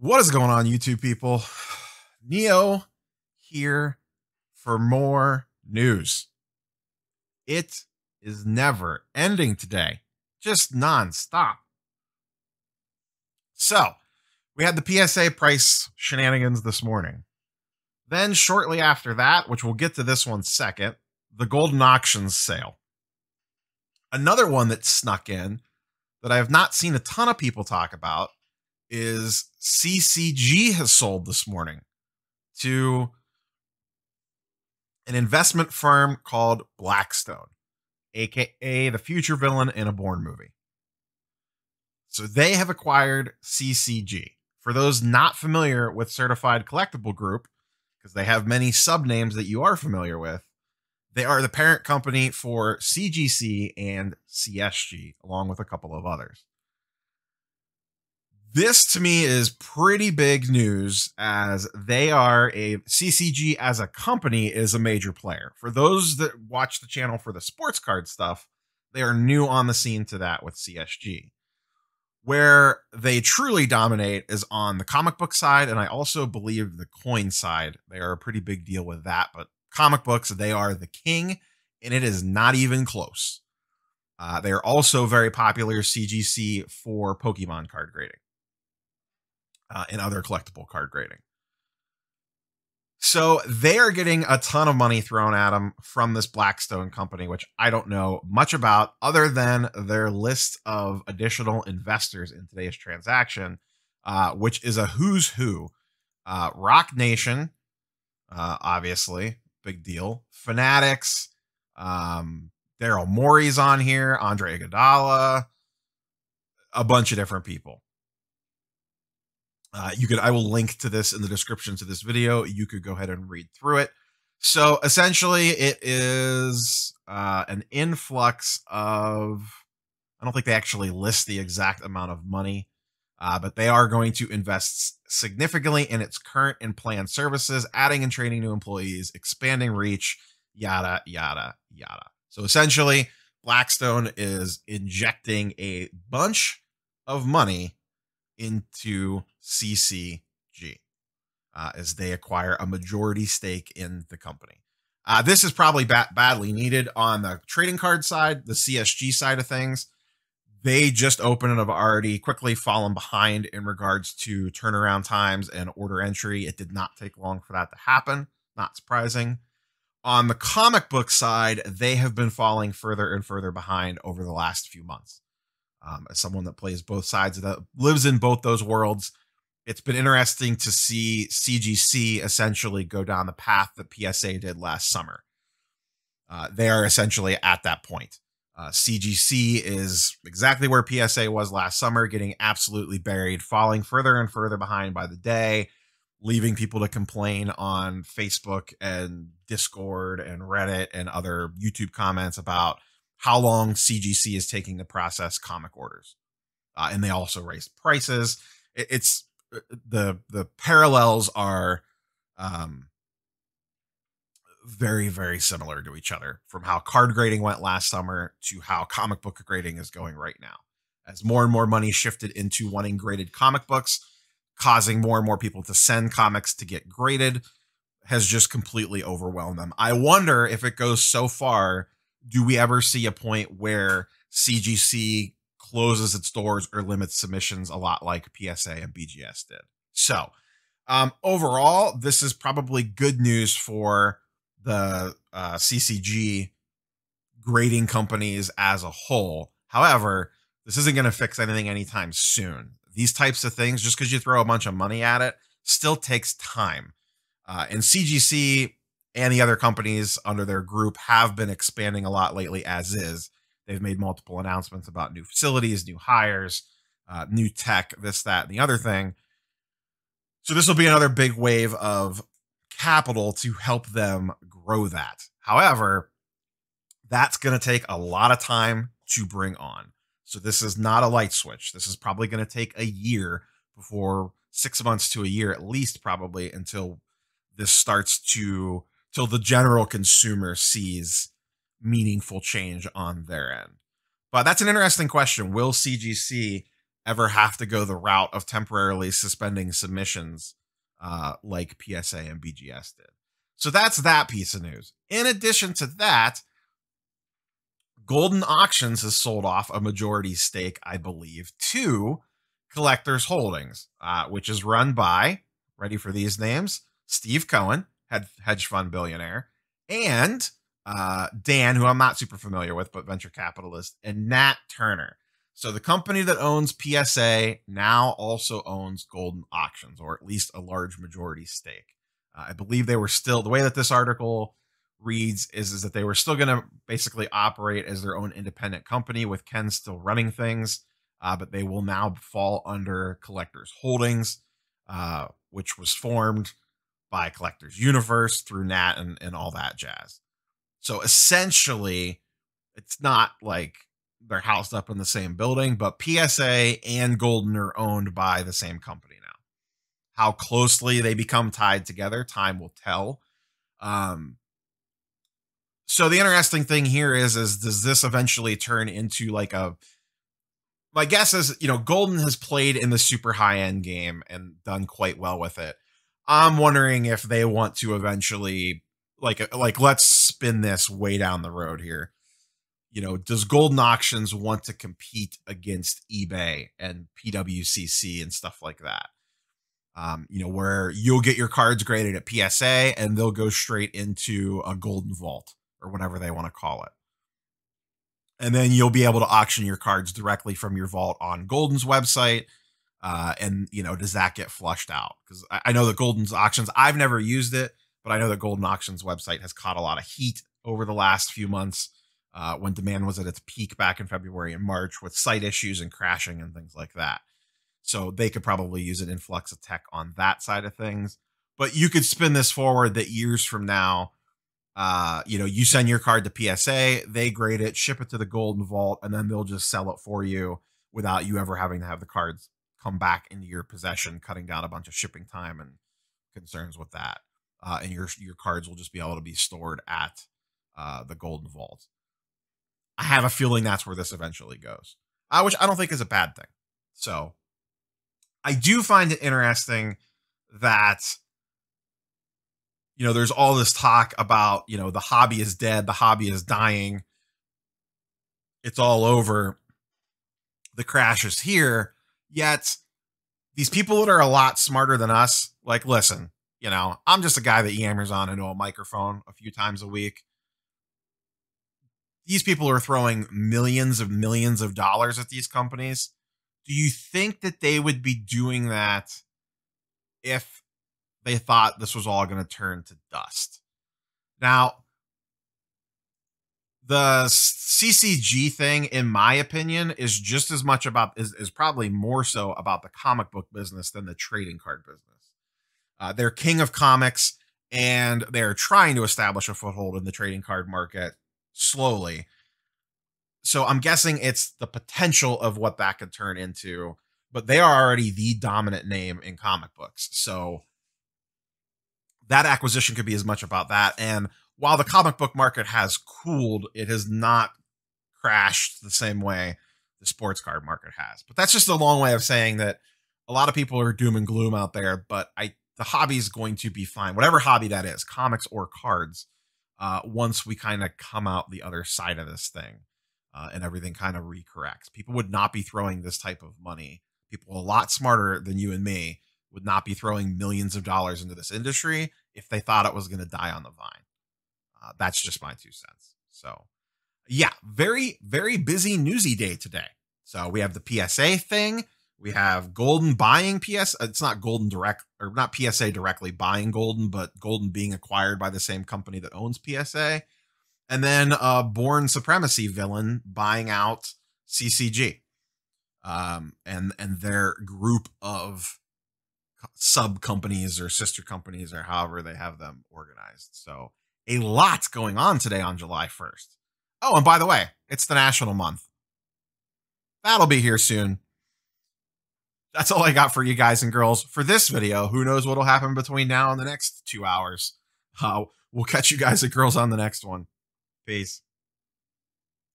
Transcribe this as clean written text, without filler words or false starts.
What is going on, YouTube people? Neo here for more news. It is never ending today, just nonstop. So, we had the PSA price shenanigans this morning. Then, shortly after that, which we'll get to this one second, the Goldin Auctions sale. Another one that snuck in that I have not seen a ton of people talk about is CCG has sold this morning to an investment firm called Blackstone, aka the future villain in a Bourne movie. So they have acquired CCG. For those not familiar with Certified Collectible Group, because they have many subnames that you are familiar with, they are the parent company for CGC and CSG, along with a couple of others. This to me is pretty big news, as they are CCG as a company is a major player. For those that watch the channel for the sports card stuff, they are new on the scene to that with CSG. Where they truly dominate is on the comic book side, and I also believe the coin side. They are a pretty big deal with that, but comic books, they are the king, and it is not even close. They are also very popular, CGC, for Pokemon card grading. And other collectible card grading. So they are getting a ton of money thrown at them from this Blackstone company, which I don't know much about other than their list of additional investors in today's transaction, which is a who's who. Rock Nation, obviously, big deal. Fanatics, Daryl Morey's on here, Andre Iguodala, a bunch of different people. I will link to this in the description to this video. You could go ahead and read through it. So essentially it is an influx of, I don't think they actually list the exact amount of money, but they are going to invest significantly in its current and planned services, adding and training new employees, expanding reach, yada, yada, yada. So essentially Blackstone is injecting a bunch of money into CCG as they acquire a majority stake in the company. This is probably badly needed on the trading card side, the CSG side of things. They just opened and have already quickly fallen behind in regards to turnaround times and order entry. It did not take long for that to happen. Not surprising. On the comic book side, they have been falling further and further behind over the last few months. As someone that plays both sides of that, lives in both those worlds, it's been interesting to see CGC essentially go down the path that PSA did last summer. They are essentially at that point. CGC is exactly where PSA was last summer, getting absolutely buried, falling further and further behind by the day, leaving people to complain on Facebook and Discord and Reddit and other YouTube comments about how long CGC is taking to process comic orders. And they also raised prices. It's the parallels are very, very similar to each other, from how card grading went last summer to how comic book grading is going right now. As more and more money shifted into wanting graded comic books, causing more and more people to send comics to get graded, has just completely overwhelmed them. I wonder if it goes so far, do we ever see a point where CGC closes its doors or limits submissions a lot like PSA and BGS did? So overall, this is probably good news for the CCG grading companies as a whole. However, this isn't going to fix anything anytime soon. These types of things, just because you throw a bunch of money at it, still takes time. And CGC and the other companies under their group have been expanding a lot lately as is. They've made multiple announcements about new facilities, new hires, new tech, this, that, and the other thing. So this will be another big wave of capital to help them grow that. However, that's going to take a lot of time to bring on. So this is not a light switch. This is probably going to take a year, before 6 months to a year at least, probably, until this starts to, till the general consumer sees meaningful change on their end. But that's an interesting question. Will CGC ever have to go the route of temporarily suspending submissions like PSA and BGS did. So that's that piece of news. In addition to that, Goldin Auctions has sold off a majority stake, I believe, to Collectors Holdings, which is run by, ready for these names, Steve Cohen, hedge fund billionaire, and Dan, who I'm not super familiar with, but venture capitalist, and Nat Turner. So the company that owns PSA now also owns Goldin Auctions, or at least a large majority stake. I believe they were still, the way that this article reads is that they were still going to basically operate as their own independent company with Ken still running things, but they will now fall under Collectors Holdings, which was formed by Collectors Universe through Nat and all that jazz. So essentially, it's not like they're housed up in the same building, but PSA and Goldin are owned by the same company now. How closely they become tied together, time will tell. So the interesting thing here is does this eventually turn into like a, my guess is, Goldin has played in the super high end game and done quite well with it. I'm wondering if they want to eventually like let's spin this way down the road here. Does Goldin Auctions want to compete against eBay and PWCC and stuff like that? Where you'll get your cards graded at PSA and they'll go straight into a Goldin vault or whatever they want to call it. And then you'll be able to auction your cards directly from your vault on Goldin's website. And does that get flushed out? Because I know that Goldin Auctions, I've never used it, but I know that Goldin Auctions website has caught a lot of heat over the last few months when demand was at its peak back in February and March with site issues and crashing and things like that. So they could probably use an influx of tech on that side of things. But you could spin this forward that years from now, you send your card to PSA, they grade it, ship it to the Goldin vault, and then they'll just sell it for you without you ever having to have the cards come back into your possession, cutting down a bunch of shipping time and concerns with that. And your cards will just be able to be stored at the Goldin vault. I have a feeling that's where this eventually goes, which I don't think is a bad thing. So I do find it interesting that, there's all this talk about, the hobby is dead, the hobby is dying, it's all over, the crash is here. Yet these people that are a lot smarter than us, like, listen, I'm just a guy that yammers on into a microphone a few times a week. These people are throwing millions of dollars at these companies. Do you think that they would be doing that if they thought this was all going to turn to dust? Now, the CCG thing, in my opinion, is just as much about, is probably more so about the comic book business than the trading card business. They're king of comics, and they're trying to establish a foothold in the trading card market slowly. So I'm guessing it's the potential of what that could turn into, but they are already the dominant name in comic books. So that acquisition could be as much about that. And while the comic book market has cooled, it has not crashed the same way the sports card market has. But that's just a long way of saying that a lot of people are doom and gloom out there, but the hobby is going to be fine. Whatever hobby that is, comics or cards, once we kind of come out the other side of this thing and everything kind of recorrects. People would not be throwing this type of money. People a lot smarter than you and me would not be throwing millions of dollars into this industry if they thought it was going to die on the vine. That's just my 2 cents. So yeah, very, very busy newsy day today. So we have the PSA thing. We have Goldin buying PS. It's not Goldin direct, or not PSA directly buying Goldin, but Goldin being acquired by the same company that owns PSA. And then Born Supremacy villain buying out CCG and their group of sub companies or sister companies or however they have them organized. So a lot going on today on July 1st. Oh, and by the way, it's the National Month. That'll be here soon. That's all I got for you guys and girls for this video. Who knows what'll happen between now and the next 2 hours. We'll catch you guys and girls on the next one. Peace.